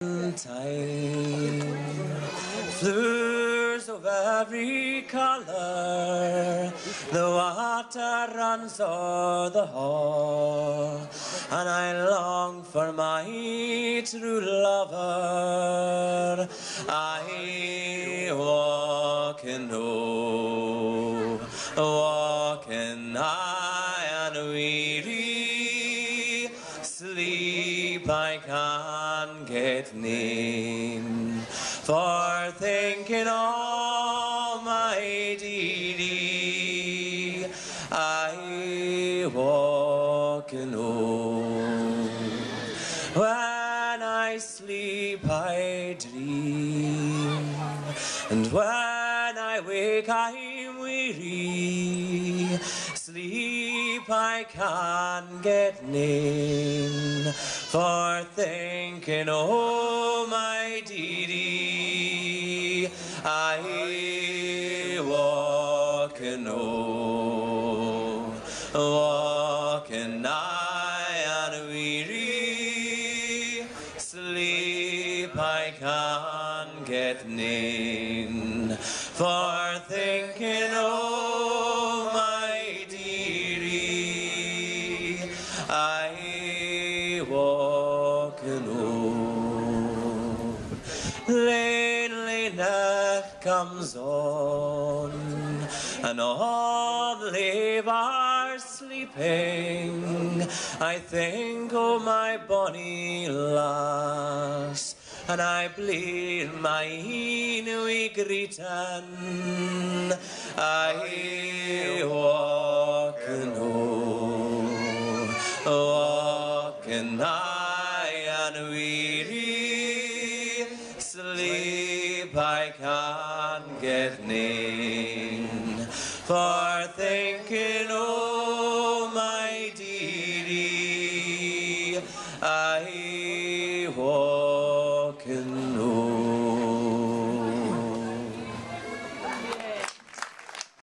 time. Flowers of every colour, the water runs o'er the haw, and I long for my true lover. I waukin, oh, waukin high and weary, sleep I can't get nane, for thinking of my dearie. I waukin, oh, when I sleep I dream, and when I wake I'm weary. Sleep I can't get nane, for thinking oh my dearie. I waukin, oh, waukin high and weary. Sleep I can't get nane, for thinking oh my dearie. I waukin, oh. Loneliness comes on, and all the lave are sleeping. I think oh my bonnie lass, and I bleer my wee greetin. I waukin, oh, waukin high and weary. Sleep I can't get nane, for thinking oh my dearie. I